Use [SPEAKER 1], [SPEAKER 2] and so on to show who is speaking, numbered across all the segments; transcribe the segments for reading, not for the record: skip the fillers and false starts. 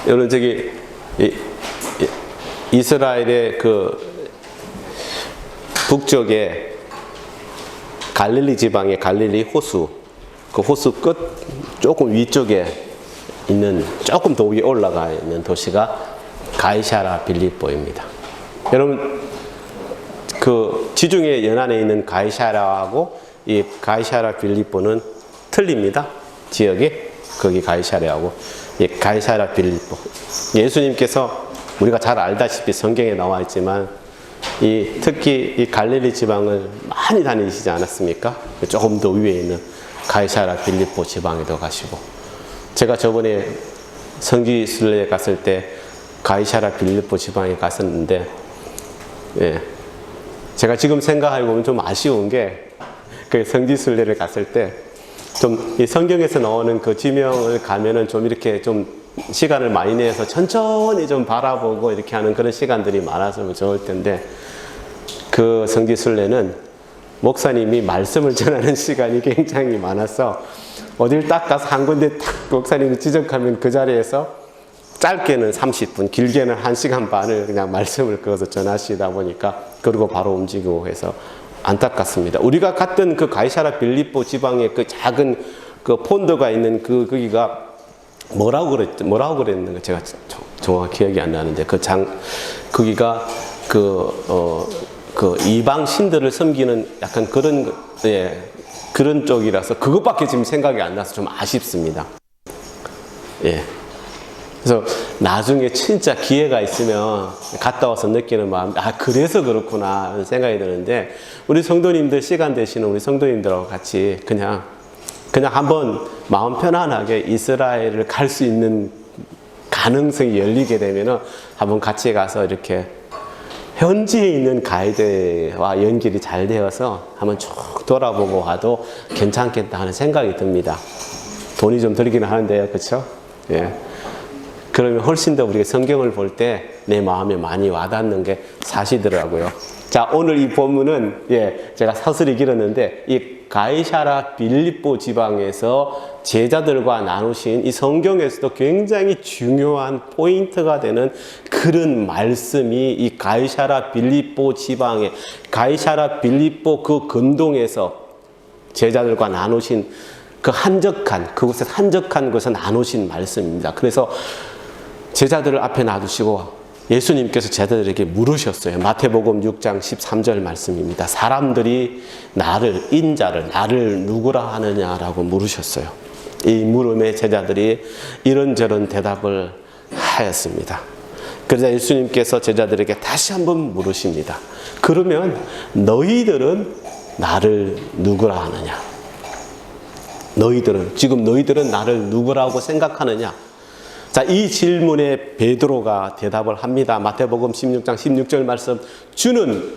[SPEAKER 1] 여러분 이스라엘의 그 북쪽에 갈릴리 지방의 갈릴리 호수, 그 호수 끝 조금 위쪽에 있는, 조금 더 위에 올라가 있는 도시가 가이사랴 빌립보입니다. 여러분 그 지중해 연안에 있는 가이사랴하고 이 가이사랴 빌립보는 틀립니다. 지역이 거기 가이사랴하고 이 가이사랴 빌립보. 예수님께서 우리가 잘 알다시피 성경에 나와 있지만 특히 이 갈릴리 지방을 많이 다니시지 않았습니까? 조금 더 위에 있는 가이사랴 빌립보 지방에도 가시고, 제가 저번에 성지순례에 갔을 때 가이사랴 빌립보 지방에 갔었는데, 예, 제가 지금 생각해보면 좀 아쉬운 게, 그 성지순례를 갔을 때 좀 이 성경에서 나오는 그 지명을 가면은 좀 이렇게 좀 시간을 많이 내서 천천히 좀 바라보고 이렇게 하는 그런 시간들이 많아서 좋을 텐데, 그 성지순례는 목사님이 말씀을 전하는 시간이 굉장히 많아서 어딜 딱 가서 한 군데 딱 목사님이 지적하면 그 자리에서 짧게는 30분, 길게는 1시간 반을 그냥 말씀을 그어서 전하시다 보니까 그리고 바로 움직이고 해서 안타깝습니다. 우리가 갔던 그 가이사랴 빌립보 지방의 그 작은 그 폰드가 있는 거기가 뭐라고 그랬는가 제가 정확히 기억이 안 나는데, 거기가 그 이방 신들을 섬기는 약간 그런, 예, 그런 쪽이라서 그것밖에 지금 생각이 안 나서 좀 아쉽습니다. 예. 그래서 나중에 진짜 기회가 있으면 갔다 와서 느끼는 마음, 그래서 그렇구나 하는 생각이 드는데, 우리 성도님들, 시간 되시는 우리 성도님들하고 같이 그냥 한번 마음 편안하게 이스라엘을 갈 수 있는 가능성이 열리게 되면은 한번 같이 가서 이렇게 현지에 있는 가이드와 연결이 잘 되어서 한번 쭉 돌아보고 와도 괜찮겠다 하는 생각이 듭니다. 돈이 좀 들기는 하는데요, 그렇죠? 예. 그러면 훨씬 더 우리가 성경을 볼 때 내 마음에 많이 와닿는 게 사실이더라고요. 자, 오늘 이 본문은, 예, 제가 서술이 길었는데, 이 가이사랴 빌립보 지방에서 제자들과 나누신 이 성경에서도 굉장히 중요한 포인트가 되는 그런 말씀이 이 가이사랴 빌립보 지방에, 가이사랴 빌립보 그 근동에서 제자들과 나누신 그곳에서 한적한 곳에서 나누신 말씀입니다. 그래서 제자들을 앞에 놔두시고 예수님께서 제자들에게 물으셨어요. 마태복음 6장 13절 말씀입니다. 사람들이 인자를 누구라 하느냐라고 물으셨어요. 이 물음에 제자들이 이런저런 대답을 하였습니다. 그러자 예수님께서 제자들에게 다시 한번 물으십니다. 그러면 너희들은 나를 누구라 하느냐? 지금 너희들은 나를 누구라고 생각하느냐? 자, 이 질문에 베드로가 대답을 합니다. 마태복음 16장 16절 말씀, 주는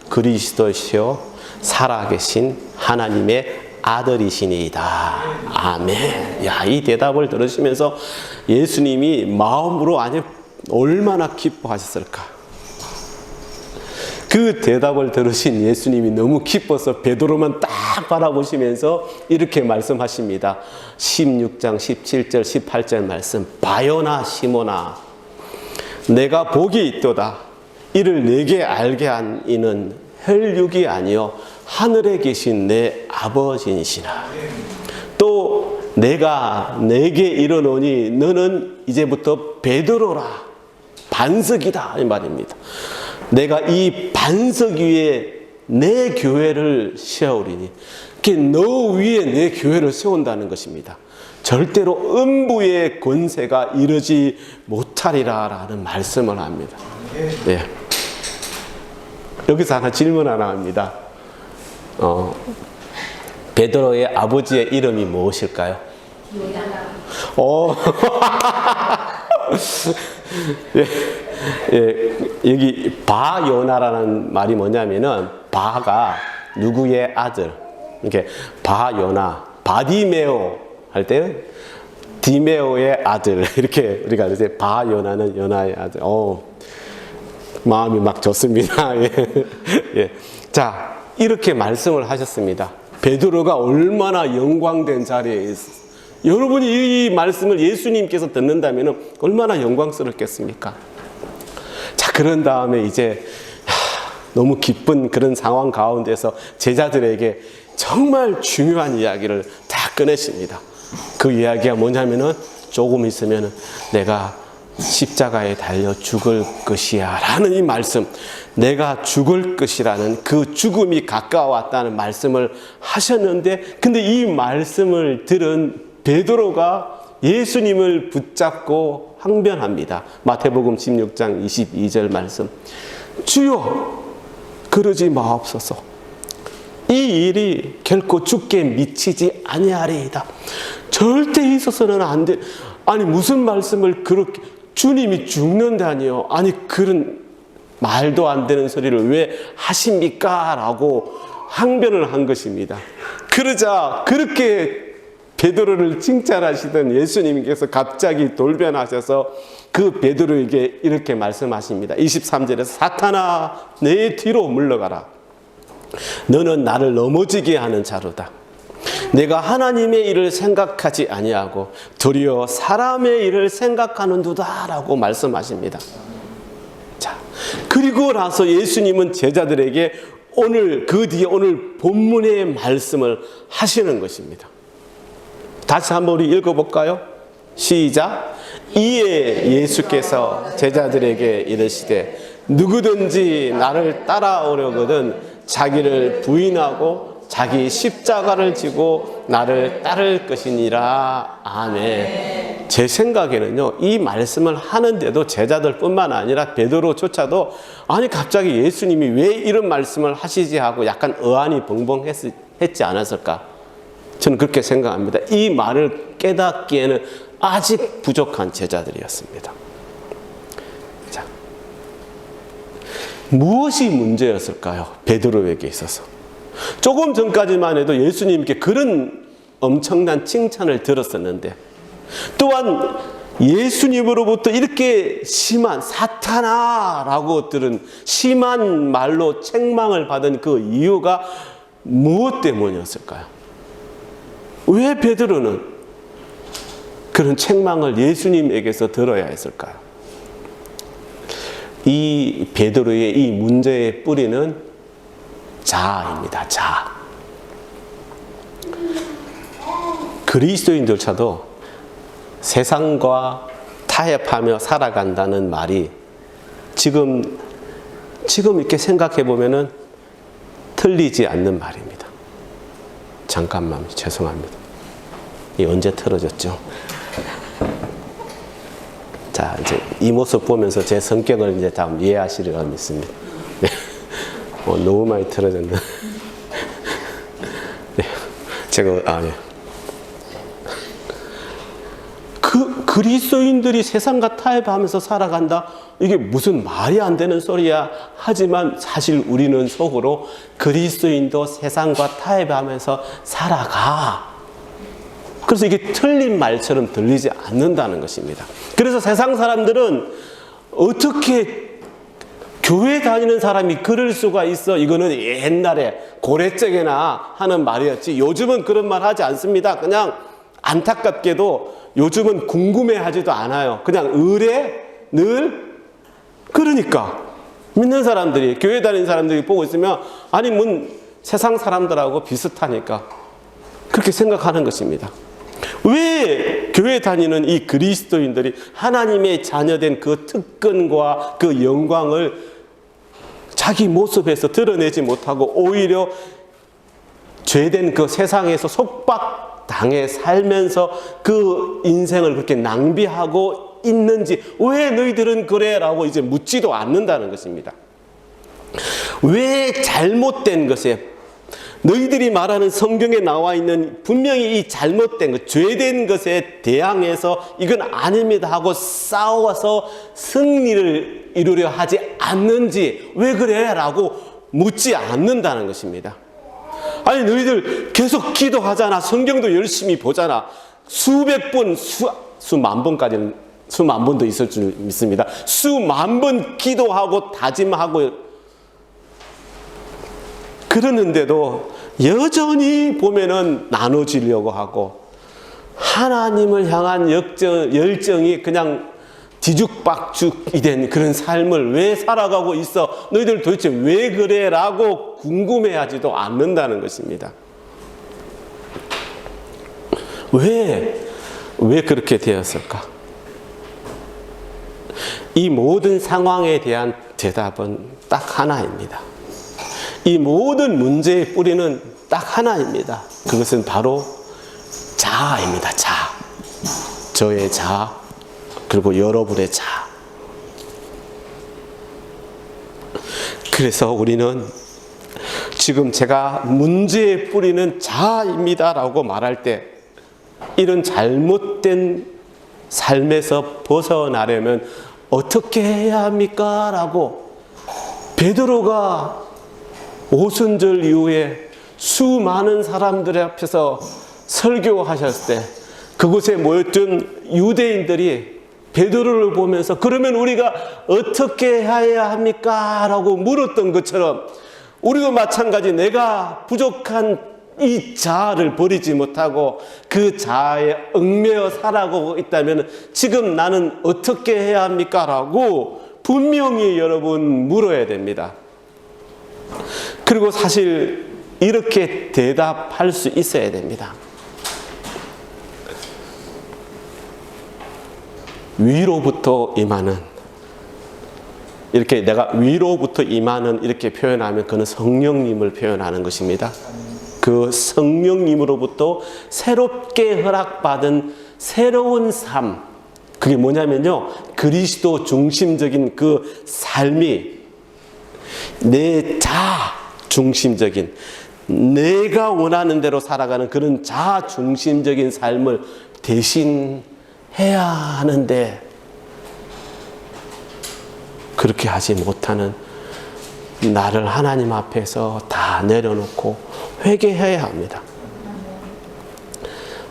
[SPEAKER 1] 그리스도시요 살아계신 하나님의 아들이시니이다. 아멘. 야, 이 대답을 들으시면서 예수님이 마음으로 얼마나 기뻐하셨을까? 그 대답을 들으신 예수님이 너무 기뻐서 베드로만 딱 바라보시면서 이렇게 말씀하십니다. 16장 17절 18절 말씀, 바요나 시모나 내가 복이 있도다. 이를 내게 알게 한 이는 혈육이 아니요 하늘에 계신 내 아버지이시라. 또 내가 내게 이르노니 너는 이제부터 베드로라, 반석이다 이 말입니다. 내가 이 반석 위에 내 교회를 세우리니, 너 위에 내 교회를 세운다는 것입니다. 절대로 음부의 권세가 이르지 못하리라 라는 말씀을 합니다. 네. 여기서 질문 하나 합니다. 베드로의 아버지의 이름이 무엇일까요? 예, 예, 여기 바요나라는 말이 뭐냐면은, 바가 누구의 아들, 이렇게 바요나, 바디메오 할 때 디메오의 아들, 이렇게 우리가 이제 바요나는 요나의 아들. 마음이 막 좋습니다. 예. 예. 자, 이렇게 말씀을 하셨습니다. 베드로가 얼마나 영광된 자리에 여러분이 이 말씀을 예수님께서 듣는다면 얼마나 영광스럽겠습니까? 자, 그런 다음에 이제 너무 기쁜 그런 상황 가운데서 제자들에게 정말 중요한 이야기를 다 꺼내십니다. 그 이야기가 뭐냐면은 조금 있으면 내가 십자가에 달려 죽을 것이야 라는 이 말씀, 내가 죽을 것이라는 그 죽음이 가까워왔다는 말씀을 하셨는데, 근데 이 말씀을 들은 베드로가 예수님을 붙잡고 항변합니다. 마태복음 16장 22절 말씀, 주여 그러지 마옵소서. 이 일이 결코 주께 미치지 아니하리이다. 절대 있어서는 안 돼. 아니 무슨 말씀을 그렇게, 주님이 죽는다니요. 아니 그런 말도 안 되는 소리를 왜 하십니까? 라고 항변을 한 것입니다. 그러자 그렇게 베드로를 칭찬하시던 예수님께서 갑자기 돌변하셔서 그 베드로에게 이렇게 말씀하십니다. 23절에서 사탄아 내 뒤로 물러가라. 너는 나를 넘어지게 하는 자로다. 내가 하나님의 일을 생각하지 아니하고 도리어 사람의 일을 생각하는도다 라고 말씀하십니다. 자, 그리고 나서 예수님은 제자들에게 오늘 그 뒤에 오늘 본문의 말씀을 하시는 것입니다. 다시 한번 우리 읽어볼까요? 시작. 이에 예수께서 제자들에게 이르시되 누구든지 나를 따라오려거든 자기를 부인하고 자기 십자가를 지고 나를 따를 것이니라. 아멘. 제 생각에는요, 이 말씀을 하는데도 제자들뿐만 아니라 베드로조차도 아니 갑자기 예수님이 왜 이런 말씀을 하시지 하고 약간 어안이 벙벙했지 않았을까? 저는 그렇게 생각합니다. 이 말을 깨닫기에는 아직 부족한 제자들이었습니다. 자, 무엇이 문제였을까요? 베드로에게 있어서. 조금 전까지만 해도 예수님께 그런 엄청난 칭찬을 들었었는데, 또한 예수님으로부터 이렇게 심한 사탄아라고 들은 심한 말로 책망을 받은 그 이유가 무엇 때문이었을까요? 왜 베드로는 그런 책망을 예수님에게서 들어야 했을까요? 이 베드로의 이 문제의 뿌리는 자아입니다. 자아. 그리스도인들조차도 세상과 타협하며 살아간다는 말이 지금 이렇게 생각해 보면은 틀리지 않는 말입니다. 잠깐만 죄송합니다. 이 언제 틀어졌죠? 자, 이제 이 모습 보면서 제 성격을 이제 다 이해하시리라 믿습니다. 네. 너무 많이 틀어졌네. 네. 제가 네. 그리스도인들이 세상과 타협하면서 살아간다? 이게 무슨 말이 안 되는 소리야? 하지만 사실 우리는 속으로 그리스도인도 세상과 타협하면서 살아가. 그래서 이게 틀린 말처럼 들리지 않는다는 것입니다. 그래서 세상 사람들은 어떻게 교회 다니는 사람이 그럴 수가 있어? 이거는 옛날에 고래적이나 하는 말이었지 요즘은 그런 말 하지 않습니다. 그냥 안타깝게도 요즘은 궁금해하지도 않아요. 그냥 의뢰 늘. 그러니까 믿는 사람들이, 교회 다니는 사람들이 보고 있으면 아니 뭐 세상 사람들하고 비슷하니까 그렇게 생각하는 것입니다. 왜 교회 다니는 이 그리스도인들이 하나님의 자녀된 그 특권과 그 영광을 자기 모습에서 드러내지 못하고 오히려 죄된 그 세상에서 속박당해 살면서 그 인생을 그렇게 낭비하고 있는지, 왜 너희들은 그래? 라고 이제 묻지도 않는다는 것입니다. 왜 잘못된 것에, 너희들이 말하는 성경에 나와 있는 분명히 이 잘못된 것, 죄된 것에 대항해서 이건 아닙니다 하고 싸워서 승리를 이루려 하지 않는지, 왜 그래? 라고 묻지 않는다는 것입니다. 아니 너희들 계속 기도하잖아. 성경도 열심히 보잖아. 수백 번, 수만 번까지는, 수만 번도 있을 줄 믿습니다. 수만 번 기도하고 다짐하고 그러는데도 여전히 보면은 나눠지려고 하고 하나님을 향한 열정이 그냥 뒤죽박죽이 된 그런 삶을 왜 살아가고 있어? 너희들 도대체 왜 그래? 라고 궁금해하지도 않는다는 것입니다. 왜 그렇게 되었을까? 이 모든 상황에 대한 대답은 딱 하나입니다. 이 모든 문제의 뿌리는 딱 하나입니다. 그것은 바로 자아입니다. 자아. 저의 자아, 그리고 여러분의 자아. 그래서 우리는 지금 제가 문제의 뿌리는 자아입니다 라고 말할 때 이런 잘못된 삶에서 벗어나려면 어떻게 해야 합니까? 라고 베드로가 오순절 이후에 수많은 사람들 앞에서 설교하셨을 때 그곳에 모였던 유대인들이 베드로를 보면서 그러면 우리가 어떻게 해야 합니까? 라고 물었던 것처럼 우리도 마찬가지 내가 부족한 이 자아를 버리지 못하고 그 자아에 얽매여 살아가고 있다면 지금 나는 어떻게 해야 합니까? 라고 분명히 여러분 물어야 됩니다. 그리고 사실 이렇게 대답할 수 있어야 됩니다. 위로부터 임하는, 이렇게 내가 위로부터 임하는 이렇게 표현하면 그는 성령님을 표현하는 것입니다. 그 성령님으로부터 새롭게 허락받은 새로운 삶, 그게 뭐냐면요, 그리스도 중심적인 그 삶이 내 자아 중심적인, 내가 원하는 대로 살아가는 그런 자아 중심적인 삶을 대신 해야 하는데 그렇게 하지 못하는 나를 하나님 앞에서 다 내려놓고 회개해야 합니다.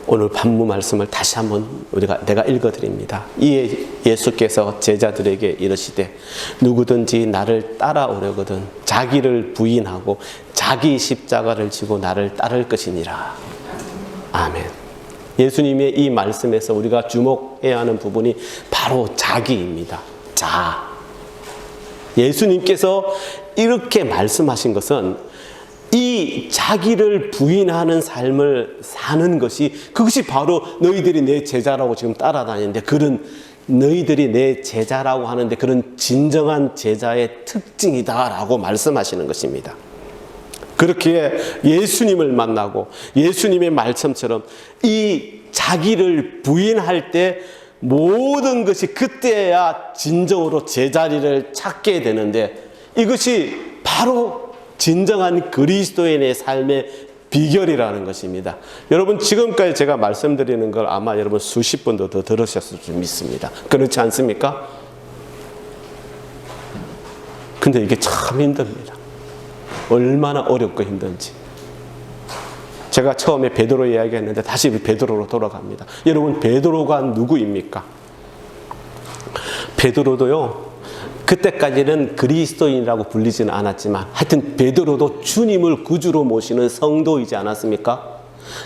[SPEAKER 1] 오늘 반부 말씀을 다시 한번 내가 읽어드립니다. 이에 예수께서 제자들에게 이르시되 누구든지 나를 따라오려거든 자기를 부인하고 자기 십자가를 지고 나를 따를 것이니라. 아멘. 예수님의 이 말씀에서 우리가 주목해야 하는 부분이 바로 자기입니다. 자아. 예수님께서 이렇게 말씀하신 것은 이 자기를 부인하는 삶을 사는 것이, 그것이 바로 너희들이 내 제자라고 지금 따라다니는데, 그런 너희들이 내 제자라고 하는데 그런 진정한 제자의 특징이다라고 말씀하시는 것입니다. 그렇게 예수님을 만나고 예수님의 말씀처럼 이 자기를 부인할 때 모든 것이 그때야 진정으로 제자리를 찾게 되는데, 이것이 바로 진정한 그리스도인의 삶의 비결이라는 것입니다. 여러분, 지금까지 제가 말씀드리는 걸 아마 여러분 수십 번도 더 들으셨을 줄 믿습니다. 그렇지 않습니까? 근데 이게 참 힘듭니다. 얼마나 어렵고 힘든지. 제가 처음에 베드로 이야기했는데 다시 베드로로 돌아갑니다. 여러분, 베드로가 누구입니까? 베드로도요, 그때까지는 그리스도인이라고 불리지는 않았지만 하여튼 베드로도 주님을 구주로 모시는 성도이지 않았습니까?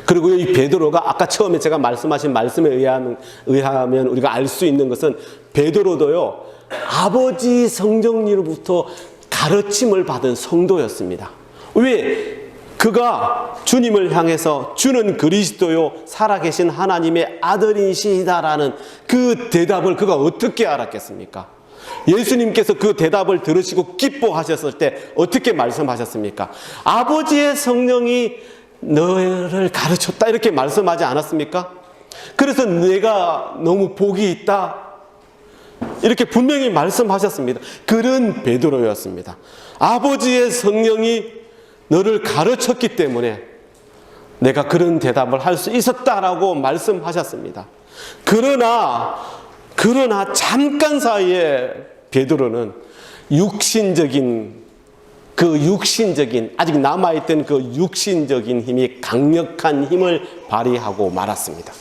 [SPEAKER 1] 그리고 이 베드로가 아까 처음에 제가 말씀하신 말씀에 의하면 우리가 알 수 있는 것은 베드로도요, 아버지 성령님으로부터 가르침을 받은 성도였습니다. 왜? 그가 주님을 향해서 주는 그리스도요 살아계신 하나님의 아들이시다라는 그 대답을 그가 어떻게 알았겠습니까? 예수님께서 그 대답을 들으시고 기뻐하셨을 때 어떻게 말씀하셨습니까? 아버지의 성령이 너를 가르쳤다 이렇게 말씀하지 않았습니까? 그래서 내가 너무 복이 있다 이렇게 분명히 말씀하셨습니다. 그런 베드로였습니다. 아버지의 성령이 너를 가르쳤기 때문에 내가 그런 대답을 할 수 있었다라고 말씀하셨습니다. 그러나 잠깐 사이에 베드로는 육신적인 아직 남아있던 그 육신적인 힘이 강력한 힘을 발휘하고 말았습니다.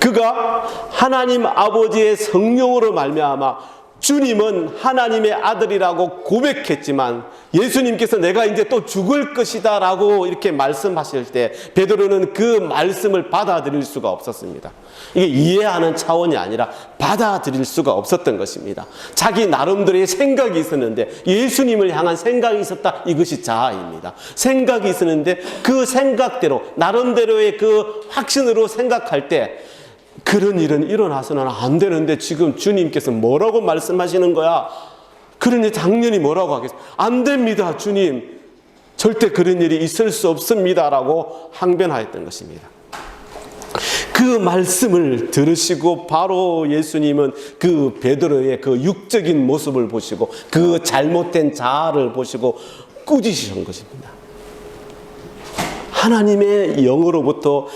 [SPEAKER 1] 그가 하나님 아버지의 성령으로 말미암아 주님은 하나님의 아들이라고 고백했지만 예수님께서 내가 이제 또 죽을 것이다 라고 이렇게 말씀하실 때 베드로는 그 말씀을 받아들일 수가 없었습니다. 이게 이해하는 차원이 아니라 받아들일 수가 없었던 것입니다. 자기 나름대로의 생각이 있었는데, 예수님을 향한 생각이 있었다, 이것이 자아입니다. 생각이 있었는데 그 생각대로 나름대로의 그 확신으로 생각할 때 그런 일은 일어나서는 안 되는데 지금 주님께서 뭐라고 말씀하시는 거야? 그러니 당연히 뭐라고 하겠어요? 안 됩니다, 주님. 절대 그런 일이 있을 수 없습니다 라고 항변하였던 것입니다. 그 말씀을 들으시고 바로 예수님은 그 베드로의 그 육적인 모습을 보시고 그 잘못된 자아를 보시고 꾸짖으신 것입니다. 하나님의 영으로부터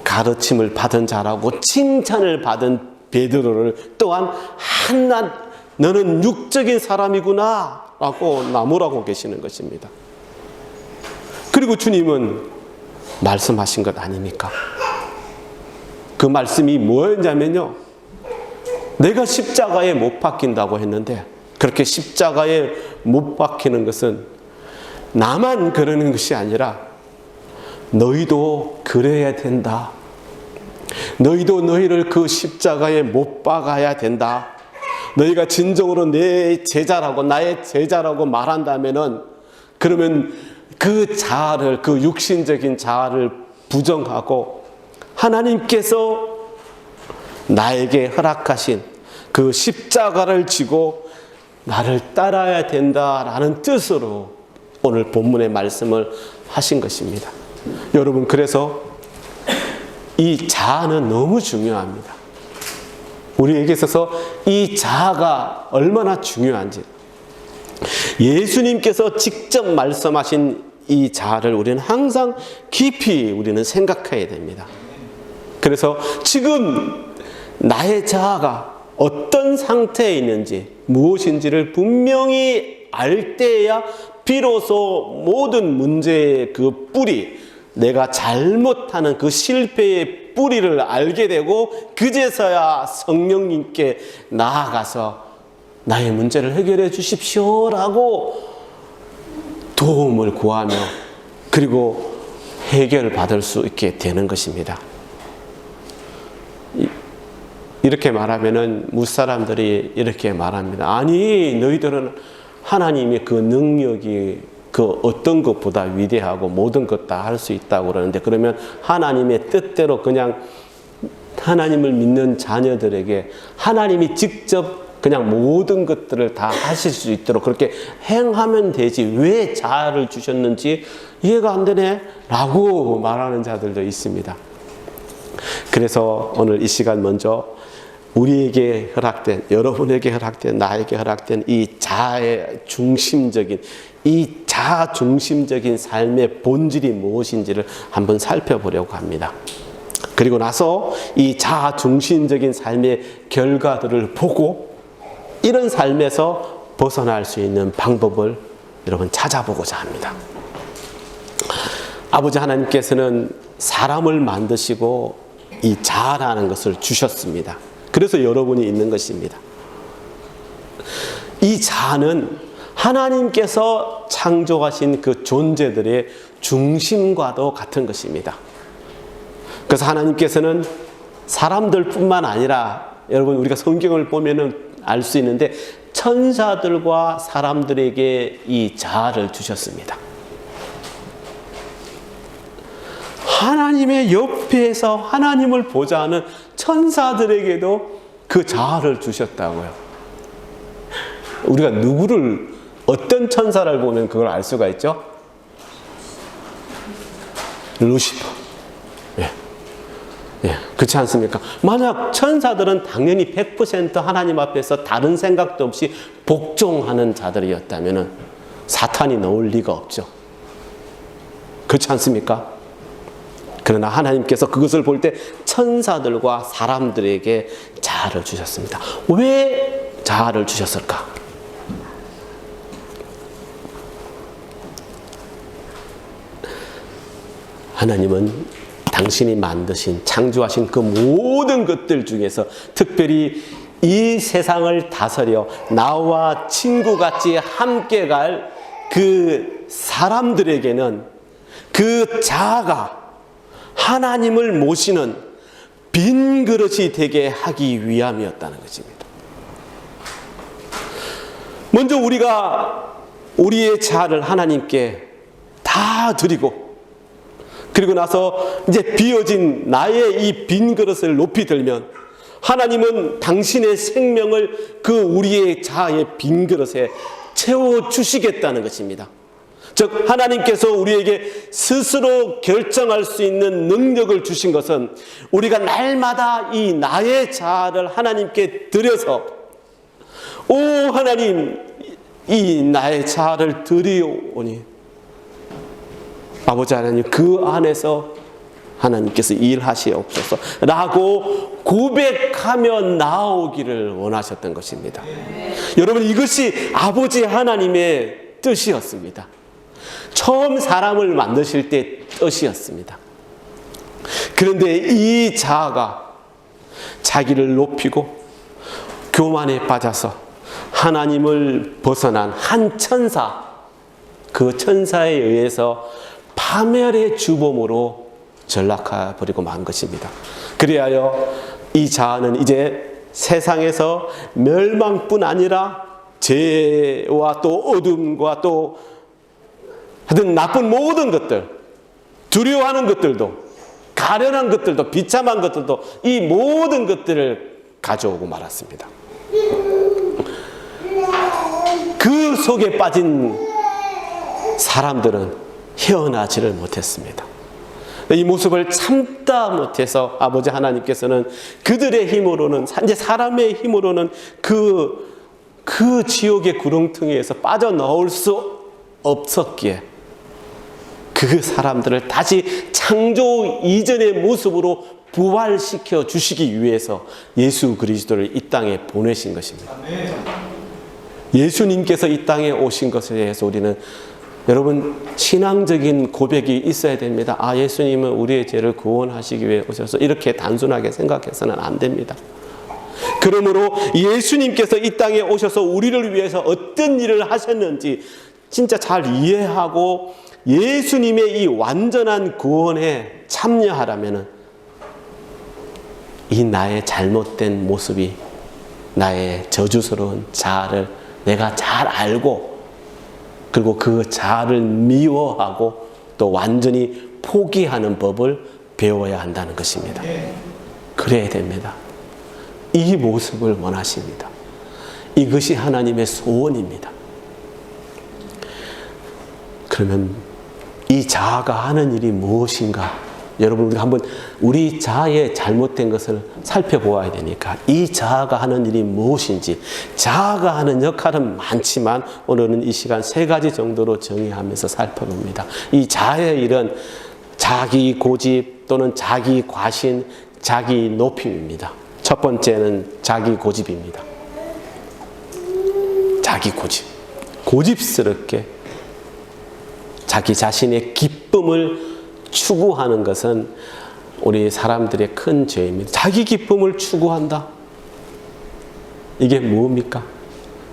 [SPEAKER 1] 가르침을 받은 자라고 칭찬을 받은 베드로를 또한 너는 육적인 사람이구나 라고 나무라고 계시는 것입니다. 그리고 주님은 말씀하신 것 아닙니까? 그 말씀이 뭐였냐면요, 내가 십자가에 못 박힌다고 했는데, 그렇게 십자가에 못 박히는 것은 나만 그러는 것이 아니라 너희도 그래야 된다. 너희도 너희를 그 십자가에 못 박아야 된다. 너희가 진정으로 내 제자라고, 나의 제자라고 말한다면은, 그러면 그 자아를, 그 육신적인 자아를 부정하고 하나님께서 나에게 허락하신 그 십자가를 지고 나를 따라야 된다라는 뜻으로 오늘 본문의 말씀을 하신 것입니다. 여러분, 그래서 이 자아는 너무 중요합니다. 우리에게 있어서 이 자아가 얼마나 중요한지, 예수님께서 직접 말씀하신 이 자아를 우리는 항상 깊이 우리는 생각해야 됩니다. 그래서 지금 나의 자아가 어떤 상태에 있는지, 무엇인지를 분명히 알 때야 비로소 모든 문제의 그 뿌리, 내가 잘못하는 그 실패의 뿌리를 알게 되고, 그제서야 성령님께 나아가서 나의 문제를 해결해 주십시오라고 도움을 구하며, 그리고 해결받을 수 있게 되는 것입니다. 이렇게 말하면은 무사람들이 이렇게 말합니다. 아니, 너희들은 하나님의 그 능력이 그 어떤 것보다 위대하고 모든 것 다 할 수 있다고 그러는데, 그러면 하나님의 뜻대로 그냥 하나님을 믿는 자녀들에게 하나님이 직접 그냥 모든 것들을 다 하실 수 있도록 그렇게 행하면 되지, 왜 자아를 주셨는지 이해가 안 되네 라고 말하는 자들도 있습니다. 그래서 오늘 이 시간 먼저 우리에게 허락된, 여러분에게 허락된, 나에게 허락된 이 자아의 중심적인, 이 자아 중심적인 삶의 본질이 무엇인지를 한번 살펴보려고 합니다. 그리고 나서 이 자아 중심적인 삶의 결과들을 보고 이런 삶에서 벗어날 수 있는 방법을 여러분 찾아보고자 합니다. 아버지 하나님께서는 사람을 만드시고 이 자아라는 것을 주셨습니다. 그래서 여러분이 있는 것입니다. 이 자아는 하나님께서 창조하신 그 존재들의 중심과도 같은 것입니다. 그래서 하나님께서는 사람들뿐만 아니라, 여러분 우리가 성경을 보면은 알 수 있는데 천사들과 사람들에게 이 자아를 주셨습니다. 하나님의 옆에서 하나님을 보자 하는 천사들에게도 그 자아를 주셨다고요. 우리가 누구를, 어떤 천사를 보면 그걸 알 수가 있죠? 루시퍼. 그렇지 않습니까? 만약 천사들은 당연히 100% 하나님 앞에서 다른 생각도 없이 복종하는 자들이었다면 사탄이 나올 리가 없죠. 그렇지 않습니까? 그러나 하나님께서 그것을 볼 때 천사들과 사람들에게 자아를 주셨습니다. 왜 자아를 주셨을까? 하나님은 당신이 만드신, 창조하신 그 모든 것들 중에서 특별히 이 세상을 다스려 나와 친구같이 함께 갈 그 사람들에게는 그 자아가 하나님을 모시는 빈 그릇이 되게 하기 위함이었다는 것입니다. 먼저 우리가 우리의 자아를 하나님께 다 드리고, 그리고 나서 이제 비어진 나의 이 빈 그릇을 높이 들면 하나님은 당신의 생명을 그 우리의 자아의 빈 그릇에 채워주시겠다는 것입니다. 즉 하나님께서 우리에게 스스로 결정할 수 있는 능력을 주신 것은 우리가 날마다 이 나의 자아를 하나님께 드려서, 오 하나님, 이 나의 자아를 드리오니 아버지 하나님, 그 안에서 하나님께서 일하시옵소서 라고 고백하며 나오기를 원하셨던 것입니다. 여러분, 이것이 아버지 하나님의 뜻이었습니다. 처음 사람을 만드실 때 뜻이었습니다. 그런데 이 자아가 자기를 높이고 교만에 빠져서 하나님을 벗어난 한 천사, 그 천사에 의해서 파멸의 주범으로 전락해 버리고 만 것입니다. 그리하여 이 자아는 이제 세상에서 멸망뿐 아니라 죄와 또 어둠과 또 하여튼 나쁜 모든 것들, 두려워하는 것들도, 가련한 것들도, 비참한 것들도, 이 모든 것들을 가져오고 말았습니다. 그 속에 빠진 사람들은 헤어나지를 못했습니다. 이 모습을 참다 못해서 아버지 하나님께서는 그들의 힘으로는, 이제 사람의 힘으로는 그 지옥의 구렁텅이에서 빠져나올 수 없었기에 그 사람들을 다시 창조 이전의 모습으로 부활시켜 주시기 위해서 예수 그리스도를 이 땅에 보내신 것입니다. 예수님께서 이 땅에 오신 것에 대해서 우리는, 여러분, 신앙적인 고백이 있어야 됩니다. 아, 예수님은 우리의 죄를 구원하시기 위해 오셔서, 이렇게 단순하게 생각해서는 안 됩니다. 그러므로 예수님께서 이 땅에 오셔서 우리를 위해서 어떤 일을 하셨는지 진짜 잘 이해하고 예수님의 이 완전한 구원에 참여하라면 이 나의 잘못된 모습이, 나의 저주스러운 자아를 내가 잘 알고, 그리고 그 자아를 미워하고 또 완전히 포기하는 법을 배워야 한다는 것입니다. 그래야 됩니다. 이 모습을 원하십니다. 이것이 하나님의 소원입니다. 그러면 이 자아가 하는 일이 무엇인가? 여러분, 우리가 한번 우리 자아의 잘못된 것을 살펴보아야 되니까 이 자아가 하는 일이 무엇인지, 자아가 하는 역할은 많지만 오늘은 이 시간 3가지 정도로 정의하면서 살펴봅니다. 이 자아의 일은 자기 고집 또는 자기 과신, 자기 높임입니다. 첫 번째는 자기 고집입니다. 자기 고집. 고집스럽게 자기 자신의 기쁨을 추구하는 것은 우리 사람들의 큰 죄입니다. 자기 기쁨을 추구한다. 이게 뭡니까?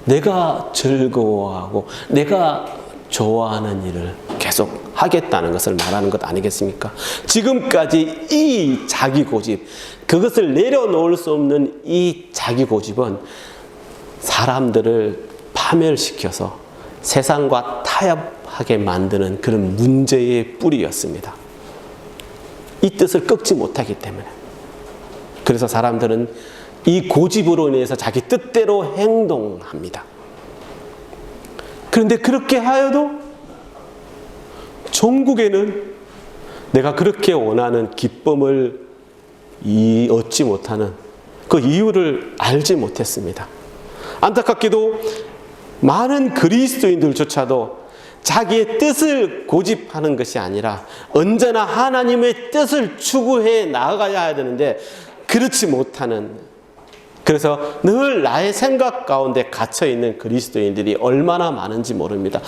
[SPEAKER 1] 내가 즐거워하고 내가 좋아하는 일을 계속 하겠다는 것을 말하는 것 아니겠습니까? 지금까지 이 자기 고집, 그것을 내려놓을 수 없는 이 자기 고집은 사람들을 파멸시켜서 세상과 타협하게 만드는 그런 문제의 뿌리였습니다. 이 뜻을 꺾지 못하기 때문에. 그래서 사람들은 이 고집으로 인해서 자기 뜻대로 행동합니다. 그런데 그렇게 하여도 종국에는 내가 그렇게 원하는 기쁨을 얻지 못하는 그 이유를 알지 못했습니다. 안타깝게도 많은 그리스도인들조차도 자기의 뜻을 고집하는 것이 아니라 언제나 하나님의 뜻을 추구해 나아가야 되는데 그렇지 못하는, 그래서 늘 나의 생각 가운데 갇혀있는 그리스도인들이 얼마나 많은지 모릅니다.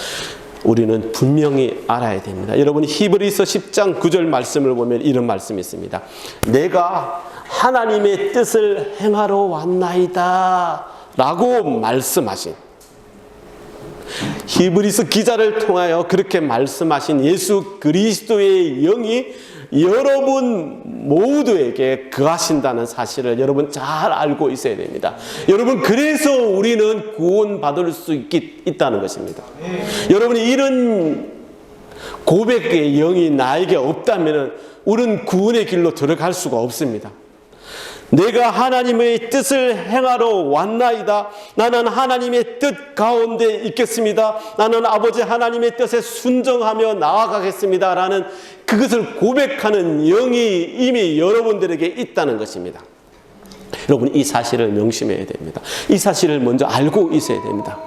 [SPEAKER 1] 우리는 분명히 알아야 됩니다. 여러분, 히브리서 10장 9절 말씀을 보면 이런 말씀이 있습니다. 내가 하나님의 뜻을 행하러 왔나이다 라고 말씀하신, 히브리서 기자를 통하여 그렇게 말씀하신 예수 그리스도의 영이 여러분 모두에게 거하신다는 사실을 여러분 잘 알고 있어야 됩니다. 여러분, 그래서 우리는 구원받을 수 있다는 것입니다. 여러분이 이런 고백의 영이 나에게 없다면 우리는 구원의 길로 들어갈 수가 없습니다. 내가 하나님의 뜻을 행하러 왔나이다. 나는 하나님의 뜻 가운데 있겠습니다. 나는 아버지 하나님의 뜻에 순종하며 나아가겠습니다 라는 그것을 고백하는 영이 이미 여러분들에게 있다는 것입니다. 여러분, 이 사실을 명심해야 됩니다. 이 사실을 먼저 알고 있어야 됩니다.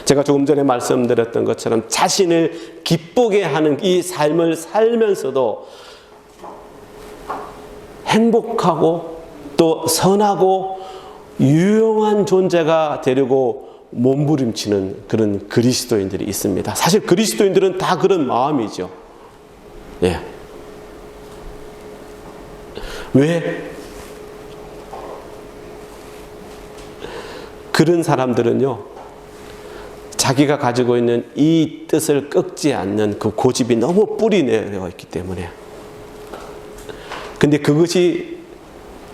[SPEAKER 1] 제가 조금 전에 말씀드렸던 것처럼 자신을 기쁘게 하는 이 삶을 살면서도 행복하고 또 선하고 유용한 존재가 되려고 몸부림치는 그런 그리스도인들이 있습니다. 사실 그리스도인들은 다 그런 마음이죠. 예. 왜? 그런 사람들은요, 자기가 가지고 있는 이 뜻을 꺾지 않는 그 고집이 너무 뿌리 내려 있기 때문에, 근데 그것이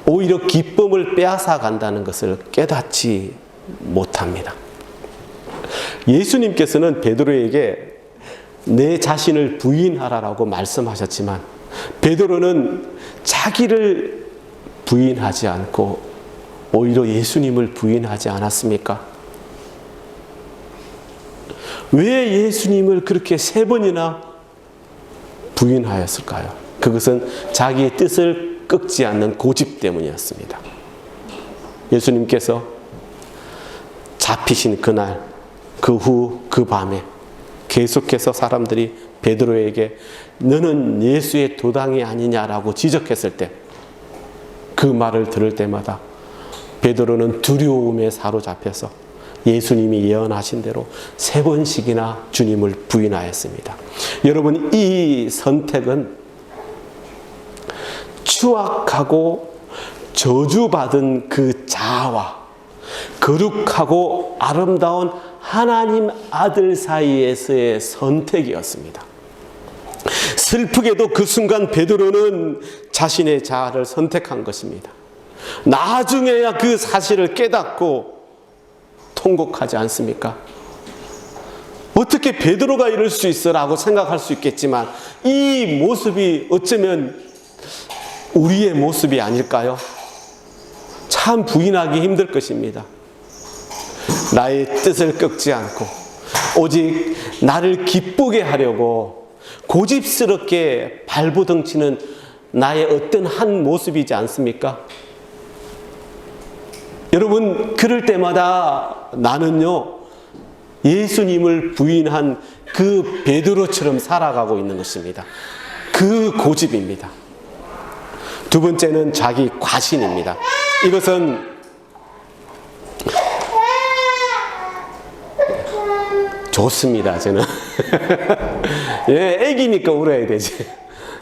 [SPEAKER 1] 오히려 기쁨을 빼앗아 간다는 것을 깨닫지 못합니다. 예수님께서는 베드로에게 내 자신을 부인하라라고 말씀하셨지만 베드로는 자기를 부인하지 않고 오히려 예수님을 부인하지 않았습니까? 왜 예수님을 그렇게 3번이나 부인하였을까요? 그것은 자기의 뜻을 꺾지 않는 고집 때문이었습니다. 예수님께서 잡히신 그날, 그 후, 그 밤에 계속해서 사람들이 베드로에게 너는 예수의 도당이 아니냐라고 지적했을 때, 그 말을 들을 때마다 베드로는 두려움에 사로잡혀서 예수님이 예언하신 대로 3번씩이나 주님을 부인하였습니다. 여러분, 이 선택은 추악하고 저주받은 그 자아와 거룩하고 아름다운 하나님 아들 사이에서의 선택이었습니다. 슬프게도 그 순간 베드로는 자신의 자아를 선택한 것입니다. 나중에야 그 사실을 깨닫고 통곡하지 않습니까? 어떻게 베드로가 이럴 수 있어라고 생각할 수 있겠지만 이 모습이 어쩌면 우리의 모습이 아닐까요? 참 부인하기 힘들 것입니다. 나의 뜻을 꺾지 않고 오직 나를 기쁘게 하려고 고집스럽게 발버둥치는 나의 어떤 한 모습이지 않습니까? 여러분, 그럴 때마다 나는요, 예수님을 부인한 그 베드로처럼 살아가고 있는 것입니다. 그 고집입니다. 두 번째는 자기 과신입니다. 이것은 좋습니다, 저는. 예, 애기니까 울어야 되지.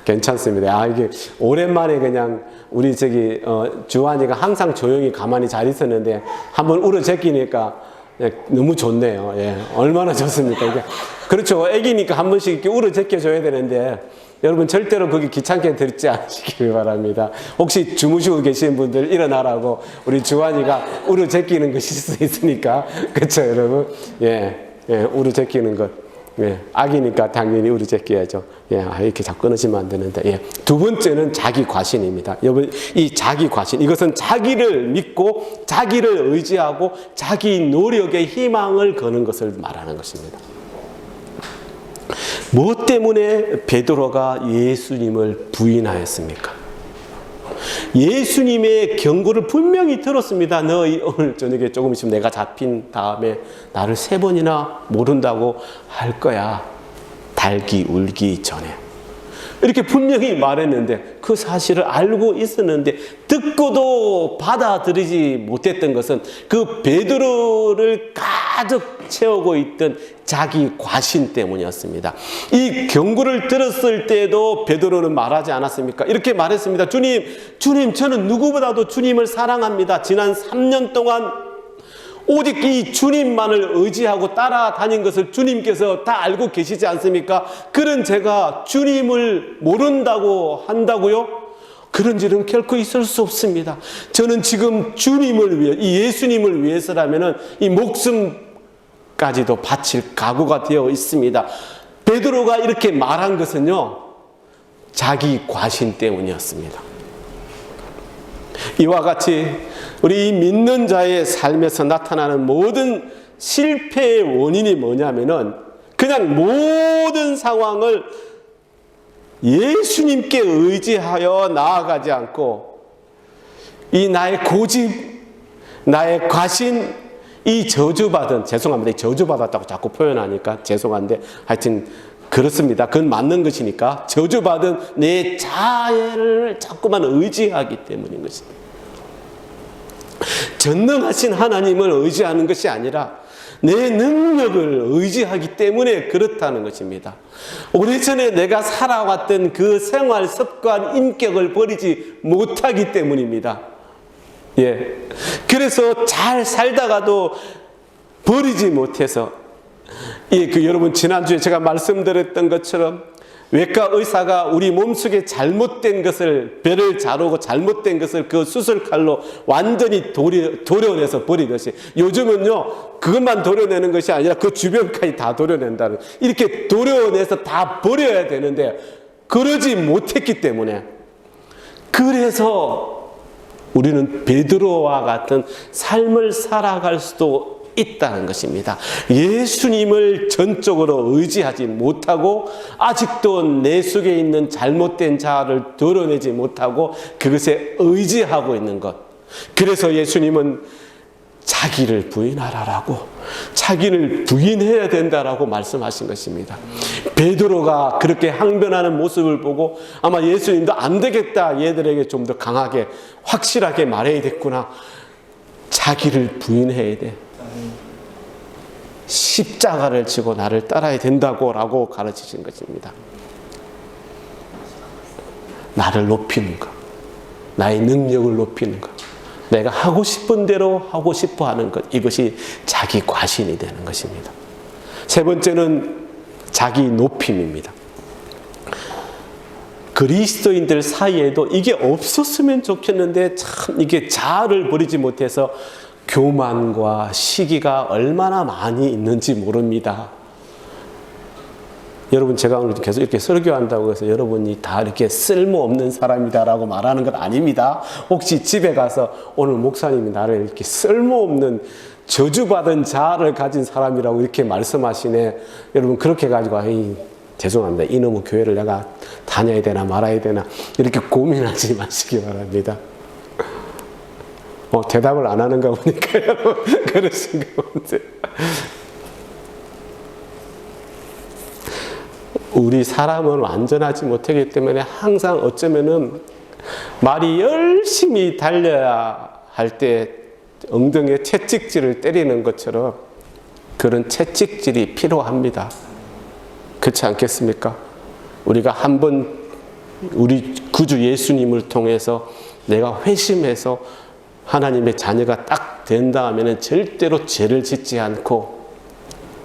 [SPEAKER 1] 괜찮습니다. 이게 오랜만에 그냥 우리 주환이가 항상 조용히 가만히 잘 있었는데 한번 울어 제끼니까 너무 좋네요. 예, 얼마나 좋습니까? 이게. 그렇죠. 애기니까 한 번씩 이렇게 울어 제껴줘야 되는데 여러분 절대로 그게 귀찮게 듣지 않으시길 바랍니다. 혹시 주무시고 계신 분들 일어나라고 우리 주환이가 울어 제끼는 것일 수 있으니까. 그렇죠, 여러분? 예, 울어 제끼는 것. 예, 아기니까 당연히 우리 제껴야죠. 예, 이렇게 자꾸 끊으시면 안 되는데. 예. 두 번째는 자기 과신입니다. 여러분, 이 자기 과신, 이것은 자기를 믿고 자기를 의지하고 자기 노력에 희망을 거는 것을 말하는 것입니다. 무엇 때문에 베드로가 예수님을 부인하였습니까? 예수님의 경고를 분명히 들었습니다. 너 오늘 저녁에 조금 있으면 내가 잡힌 다음에 나를 3번이나 모른다고 할 거야. 달기 울기 전에. 이렇게 분명히 말했는데 그 사실을 알고 있었는데 듣고도 받아들이지 못했던 것은 그 베드로를 가득 채우고 있던 자기 과신 때문이었습니다. 이 경고를 들었을 때도 베드로는 말하지 않았습니까? 이렇게 말했습니다. 주님, 저는 누구보다도 주님을 사랑합니다. 지난 3년 동안 오직 이 주님만을 의지하고 따라다닌 것을 주님께서 다 알고 계시지 않습니까? 그런 제가 주님을 모른다고 한다고요? 그런 일은 결코 있을 수 없습니다. 저는 지금 주님을 위해, 이 예수님을 위해서라면 이 목숨까지도 바칠 각오가 되어 있습니다. 베드로가 이렇게 말한 것은요, 자기 과신 때문이었습니다. 이와 같이 우리 믿는 자의 삶에서 나타나는 모든 실패의 원인이 뭐냐면은 그냥 모든 상황을 예수님께 의지하여 나아가지 않고 이 나의 고집, 나의 과신, 이 저주받은, 죄송합니다. 저주받았다고 자꾸 표현하니까 죄송한데 하여튼 그렇습니다. 그건 맞는 것이니까 저주받은 내 자애를 자꾸만 의지하기 때문인 것입니다. 전능하신 하나님을 의지하는 것이 아니라 내 능력을 의지하기 때문에 그렇다는 것입니다. 오래전에 내가 살아왔던 그 생활 습관, 인격을 버리지 못하기 때문입니다. 예. 그래서 잘 살다가도 버리지 못해서, 여러분, 지난주에 제가 말씀드렸던 것처럼 외과 의사가 우리 몸속에 잘못된 것을, 배를 자르고 잘못된 것을 그 수술칼로 완전히 도려내서 버리듯이 요즘은요, 그것만 도려내는 것이 아니라 그 주변까지 다 도려낸다는, 이렇게 도려내서 다 버려야 되는데 그러지 못했기 때문에, 그래서 우리는 베드로와 같은 삶을 살아갈 수도 있다는 것입니다. 예수님을 전적으로 의지하지 못하고 아직도 내 속에 있는 잘못된 자아를 드러내지 못하고 그것에 의지하고 있는 것. 그래서 예수님은 자기를 부인하라라고, 자기를 부인해야 된다라고 말씀하신 것입니다. 베드로가 그렇게 항변하는 모습을 보고 아마 예수님도 안 되겠다, 얘들에게 좀 더 강하게 확실하게 말해야겠구나, 자기를 부인해야 돼, 십자가를 지고 나를 따라야 된다고 라고 가르치신 것입니다. 나를 높이는 것, 나의 능력을 높이는 것, 내가 하고 싶은 대로 하고 싶어 하는 것, 이것이 자기 과신이 되는 것입니다. 세 번째는 자기 높임입니다. 그리스도인들 사이에도 이게 없었으면 좋겠는데 참 이게 자아를 버리지 못해서 교만과 시기가 얼마나 많이 있는지 모릅니다. 여러분, 제가 오늘 계속 이렇게 설교한다고 해서 여러분이 다 이렇게 쓸모없는 사람이다라고 말하는 건 아닙니다. 혹시 집에 가서 오늘 목사님이 나를 이렇게 쓸모없는 저주받은 자아를 가진 사람이라고 이렇게 말씀하시네, 여러분 그렇게 가지고 죄송합니다, 이놈의 교회를 내가 다녀야 되나 말아야 되나 이렇게 고민하지 마시기 바랍니다. 대답을 안 하는가 보니까 여러분 그러신가 본데, 우리 사람은 완전하지 못하기 때문에 항상 어쩌면은 말이 열심히 달려야 할 때 엉덩이에 채찍질을 때리는 것처럼 그런 채찍질이 필요합니다. 그렇지 않겠습니까? 우리가 한번 우리 구주 예수님을 통해서 내가 회심해서 하나님의 자녀가 딱 된다면은 절대로 죄를 짓지 않고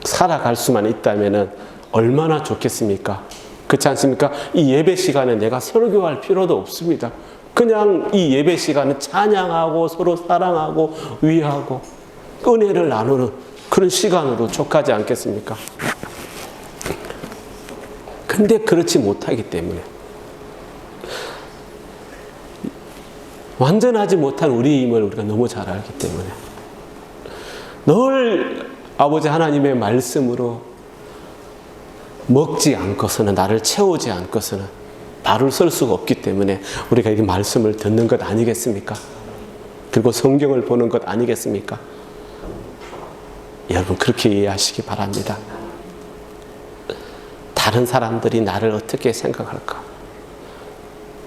[SPEAKER 1] 살아갈 수만 있다면은 얼마나 좋겠습니까? 그렇지 않습니까? 이 예배 시간에 내가 설교할 필요도 없습니다. 그냥 이 예배 시간은 찬양하고 서로 사랑하고 위하고 은혜를 나누는 그런 시간으로 족하지 않겠습니까? 근데 그렇지 못하기 때문에, 완전하지 못한 우리임을 우리가 너무 잘 알기 때문에 늘 아버지 하나님의 말씀으로 먹지 않고서는, 나를 채우지 않고서는 발을 설 수가 없기 때문에 우리가 이 말씀을 듣는 것 아니겠습니까? 그리고 성경을 보는 것 아니겠습니까? 여러분 그렇게 이해하시기 바랍니다. 다른 사람들이 나를 어떻게 생각할까?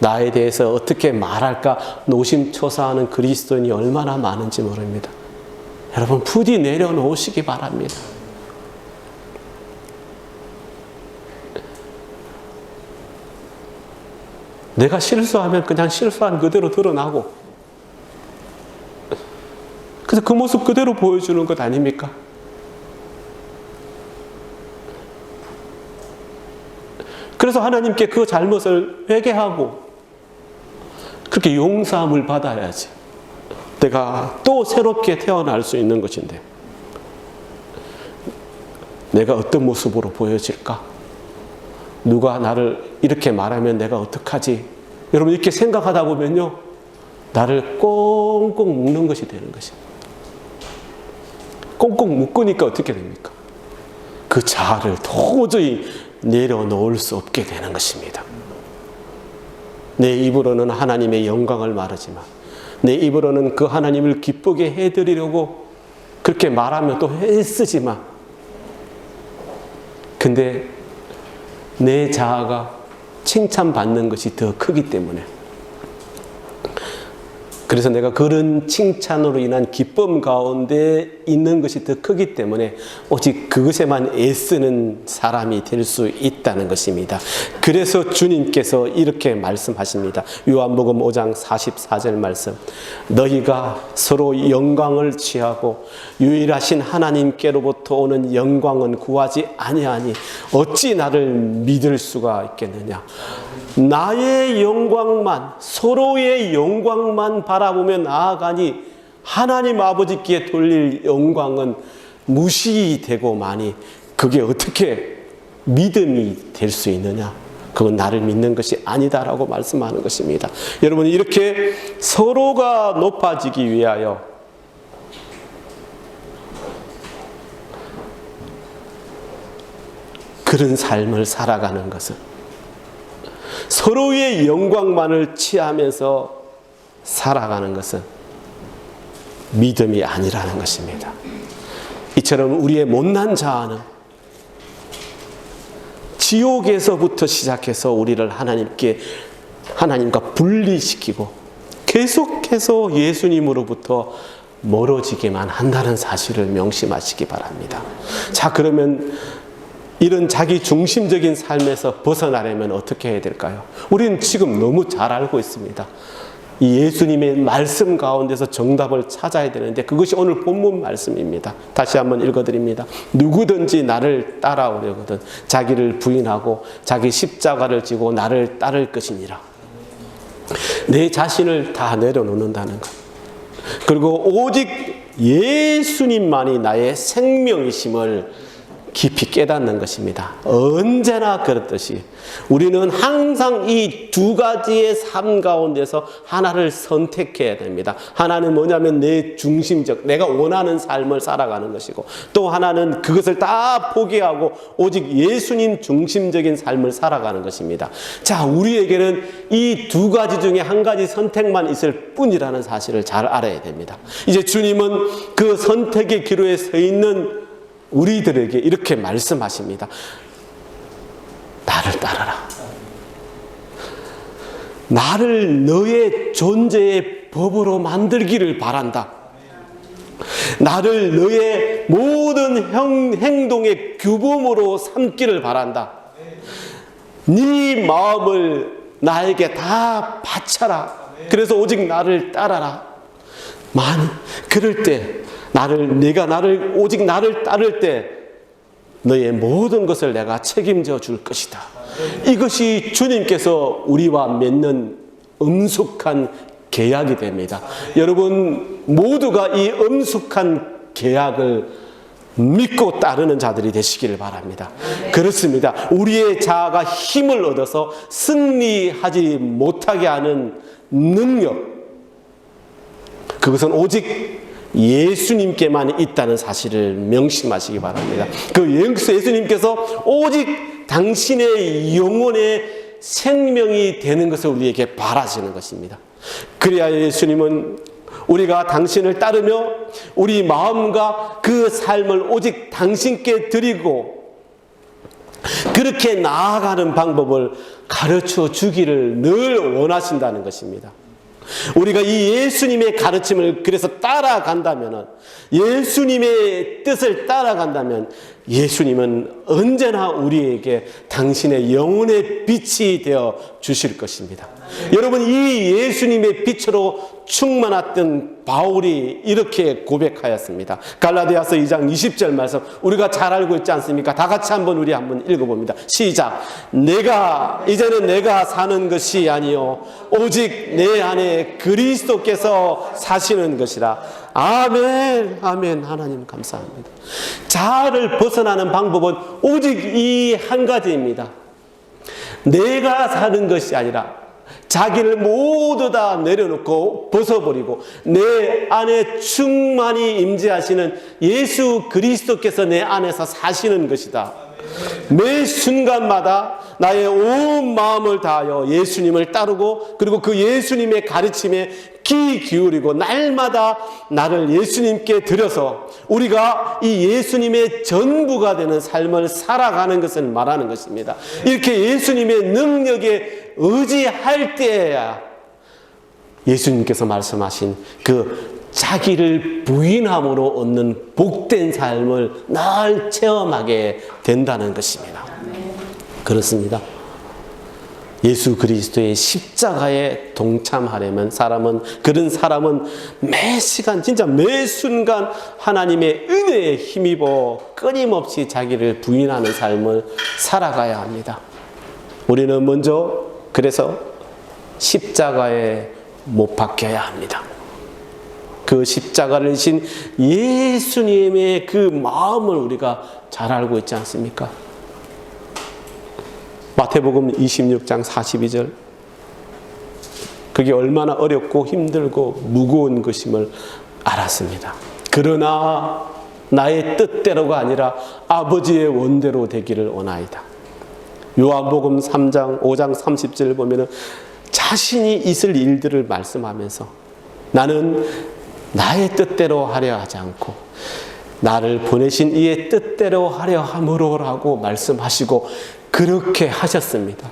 [SPEAKER 1] 나에 대해서 어떻게 말할까 노심초사하는 그리스도인이 얼마나 많은지 모릅니다. 여러분 부디 내려놓으시기 바랍니다. 내가 실수하면 그냥 실수한 그대로 드러나고, 그래서 그 모습 그대로 보여주는 것 아닙니까? 그래서 하나님께 그 잘못을 회개하고 그렇게 용서함을 받아야지 내가 또 새롭게 태어날 수 있는 것인데, 내가 어떤 모습으로 보여질까? 누가 나를 이렇게 말하면 내가 어떡하지? 여러분 이렇게 생각하다 보면요, 나를 꽁꽁 묶는 것이 되는 것입니다. 꽁꽁 묶으니까 어떻게 됩니까? 그 자아를 도저히 내려놓을 수 없게 되는 것입니다. 내 입으로는 하나님의 영광을 말하지만, 내 입으로는 그 하나님을 기쁘게 해드리려고 그렇게 말하면 또 애쓰지만, 근데 내 자아가 칭찬받는 것이 더 크기 때문에, 그래서 내가 그런 칭찬으로 인한 기쁨 가운데 있는 것이 더 크기 때문에 오직 그것에만 애쓰는 사람이 될 수 있다는 것입니다. 그래서 주님께서 이렇게 말씀하십니다. 요한복음 5장 44절 말씀. 너희가 서로 영광을 취하고 유일하신 하나님께로부터 오는 영광은 구하지 아니하니 어찌 나를 믿을 수가 있겠느냐. 나의 영광만, 서로의 영광만 바라보며 나아가니 하나님 아버지께 돌릴 영광은 무시되고 마니 그게 어떻게 믿음이 될 수 있느냐? 그건 나를 믿는 것이 아니다라고 말씀하는 것입니다. 여러분 이렇게 서로가 높아지기 위하여 그런 삶을 살아가는 것은, 서로의 영광만을 취하면서 살아가는 것은 믿음이 아니라는 것입니다. 이처럼 우리의 못난 자아는 지옥에서부터 시작해서 우리를 하나님과 분리시키고 계속해서 예수님으로부터 멀어지게만 한다는 사실을 명심하시기 바랍니다. 자, 그러면 이런 자기 중심적인 삶에서 벗어나려면 어떻게 해야 될까요? 우리는 지금 너무 잘 알고 있습니다. 이 예수님의 말씀 가운데서 정답을 찾아야 되는데 그것이 오늘 본문 말씀입니다. 다시 한번 읽어드립니다. 누구든지 나를 따라오려거든 자기를 부인하고 자기 십자가를 지고 나를 따를 것이니라. 내 자신을 다 내려놓는다는 것. 그리고 오직 예수님만이 나의 생명이심을 깊이 깨닫는 것입니다. 언제나 그렇듯이 우리는 항상 이 두 가지의 삶 가운데서 하나를 선택해야 됩니다. 하나는 뭐냐면 내 중심적, 내가 원하는 삶을 살아가는 것이고, 또 하나는 그것을 다 포기하고 오직 예수님 중심적인 삶을 살아가는 것입니다. 자, 우리에게는 이 두 가지 중에 한 가지 선택만 있을 뿐이라는 사실을 잘 알아야 됩니다. 이제 주님은 그 선택의 기로에 서 있는 우리들에게 이렇게 말씀하십니다. 나를 따르라. 나를 너의 존재의 법으로 만들기를 바란다. 나를 너의 모든 행동의 규범으로 삼기를 바란다. 네 마음을 나에게 다 바쳐라. 그래서 오직 나를 따라라. 그럴 때 오직 나를 따를 때 너의 모든 것을 내가 책임져 줄 것이다. 이것이 주님께서 우리와 맺는 엄숙한 계약이 됩니다. 여러분 모두가 이 엄숙한 계약을 믿고 따르는 자들이 되시기를 바랍니다. 그렇습니다. 우리의 자아가 힘을 얻어서 승리하지 못하게 하는 능력, 그것은 오직 예수님께만 있다는 사실을 명심하시기 바랍니다. 그 예수님께서 오직 당신의 영혼의 생명이 되는 것을 우리에게 바라시는 것입니다. 그래야 예수님은 우리가 당신을 따르며 우리 마음과 그 삶을 오직 당신께 드리고 그렇게 나아가는 방법을 가르쳐 주기를 늘 원하신다는 것입니다. 우리가 이 예수님의 가르침을 그래서 따라간다면, 예수님의 뜻을 따라간다면 예수님은 언제나 우리에게 당신의 영혼의 빛이 되어 주실 것입니다. 여러분, 이 예수님의 빛으로 충만했던 바울이 이렇게 고백하였습니다. 갈라디아서 2장 20절 말씀 우리가 잘 알고 있지 않습니까? 다 같이 한번 읽어봅니다. 시작. 이제는 내가 사는 것이 아니요 오직 내 안에 그리스도께서 사시는 것이라. 아멘. 아멘. 하나님 감사합니다. 자아를 벗어나는 방법은 오직 이 한 가지입니다. 내가 사는 것이 아니라 자기를 모두 다 내려놓고 벗어버리고 내 안에 충만히 임재하시는 예수 그리스도께서 내 안에서 사시는 것이다. 매 순간마다 나의 온 마음을 다하여 예수님을 따르고 그리고 그 예수님의 가르침에 귀 기울이고 날마다 나를 예수님께 드려서 우리가 이 예수님의 전부가 되는 삶을 살아가는 것을 말하는 것입니다. 이렇게 예수님의 능력에 의지할 때야 예수님께서 말씀하신 그 자기를 부인함으로 얻는 복된 삶을 늘 체험하게 된다는 것입니다. 그렇습니다. 예수 그리스도의 십자가에 동참하려면 그런 사람은 매 시간 진짜 매 순간 하나님의 은혜에 힘입어 끊임없이 자기를 부인하는 삶을 살아가야 합니다. 우리는 먼저 그래서 십자가에 못 박혀야 합니다. 그 십자가를 지신 예수님의 그 마음을 우리가 잘 알고 있지 않습니까? 마태복음 26장 42절. 그게 얼마나 어렵고 힘들고 무거운 것임을 알았습니다. 그러나 나의 뜻대로가 아니라 아버지의 원대로 되기를 원하이다. 요한복음 5장 30절 보면은 자신이 있을 일들을 말씀하면서 나는 나의 뜻대로 하려 하지 않고 나를 보내신 이의 뜻대로 하려 함으로라고 말씀하시고 그렇게 하셨습니다.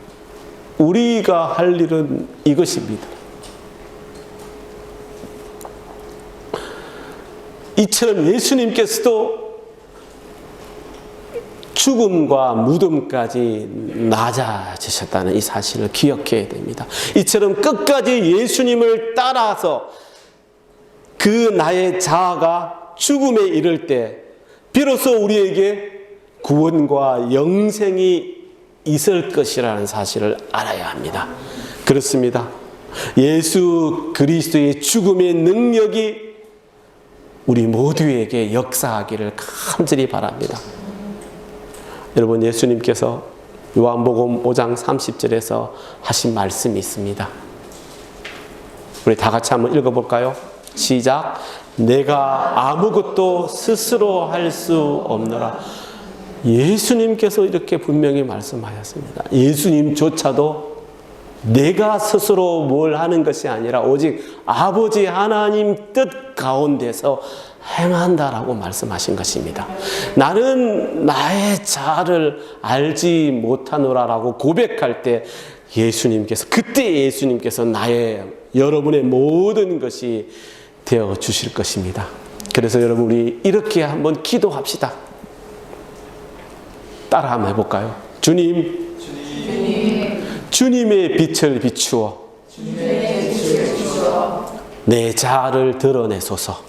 [SPEAKER 1] 우리가 할 일은 이것입니다. 이처럼 예수님께서도 죽음과 무덤까지 낮아지셨다는 이 사실을 기억해야 됩니다. 이처럼 끝까지 예수님을 따라서 그 나의 자아가 죽음에 이를 때 비로소 우리에게 구원과 영생이 있을 것이라는 사실을 알아야 합니다. 그렇습니다. 예수 그리스도의 죽음의 능력이 우리 모두에게 역사하기를 간절히 바랍니다. 여러분, 예수님께서 요한복음 5장 30절에서 하신 말씀이 있습니다. 우리 다 같이 한번 읽어볼까요? 시작. 내가 아무것도 스스로 할 수 없노라. 예수님께서 이렇게 분명히 말씀하셨습니다. 예수님조차도 내가 스스로 뭘 하는 것이 아니라 오직 아버지 하나님 뜻 가운데서 행한다라고 말씀하신 것입니다. 나는 나의 자아를 알지 못하노라라고 고백할 때 그때 예수님께서 여러분의 모든 것이 되어 주실 것입니다. 그래서 여러분, 우리 이렇게 한번 기도합시다. 따라 한번 해볼까요? 주님의 빛을 비추어 내 자아를 드러내소서.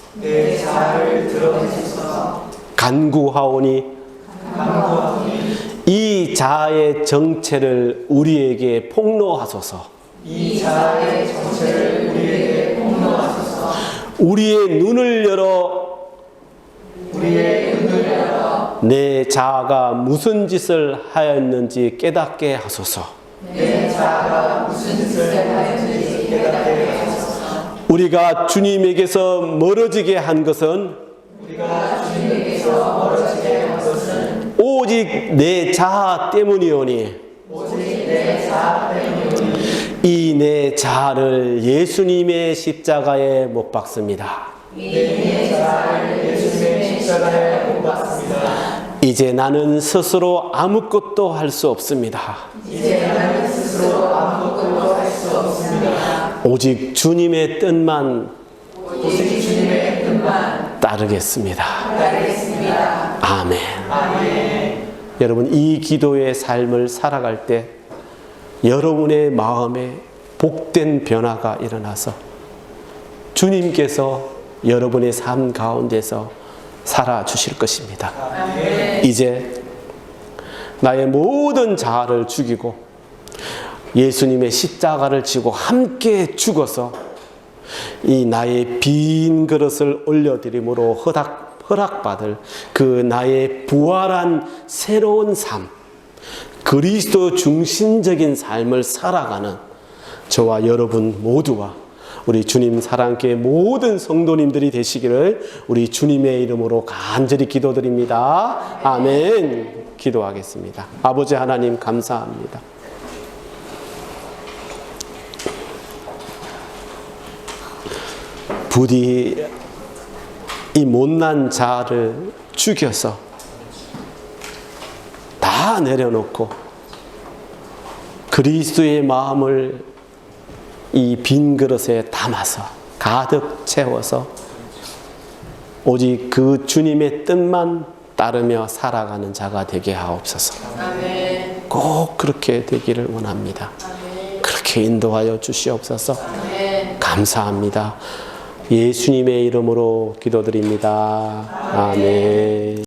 [SPEAKER 1] 간구하오니 이 자아의 정체를 우리에게 폭로하소서. 우리의 눈을 열어 내 자아가 무슨 짓을 하였는지 깨닫게 하소서. 우리가 주님에게서 멀어지게 한 것은 오직 내 자아 때문이오니 이 내 자아를 예수님의 십자가에 못 박습니다. 이제 나는 스스로 아무것도 할 수 없습니다.
[SPEAKER 2] 스스로 아무것도 할 수 없습니다.
[SPEAKER 1] 오직 주님의 뜻만
[SPEAKER 2] 오직 주님의 뜻만
[SPEAKER 1] 따르겠습니다.
[SPEAKER 2] 따르겠습니다.
[SPEAKER 1] 아멘.
[SPEAKER 2] 아멘.
[SPEAKER 1] 여러분, 이 기도의 삶을 살아갈 때 여러분의 마음에 복된 변화가 일어나서 주님께서 여러분의 삶 가운데서 살아주실 것입니다.
[SPEAKER 2] 아멘.
[SPEAKER 1] 이제 나의 모든 자아를 죽이고 예수님의 십자가를 지고 함께 죽어서 이 나의 빈 그릇을 올려드림으로 허락받을 그 나의 부활한 새로운 삶, 그리스도 중심적인 삶을 살아가는 저와 여러분 모두와 우리 주님 사랑교회 모든 성도님들이 되시기를 우리 주님의 이름으로 간절히 기도드립니다. 아멘. 기도하겠습니다. 아버지 하나님 감사합니다. 부디 이 못난 자를 죽여서 다 내려놓고 그리스도의 마음을 이 빈 그릇에 담아서 가득 채워서 오직 그 주님의 뜻만 따르며 살아가는 자가 되게 하옵소서.
[SPEAKER 2] 아멘.
[SPEAKER 1] 꼭 그렇게 되기를 원합니다.
[SPEAKER 2] 아멘.
[SPEAKER 1] 그렇게 인도하여 주시옵소서.
[SPEAKER 2] 아멘.
[SPEAKER 1] 감사합니다. 예수님의 이름으로 기도드립니다. 아멘.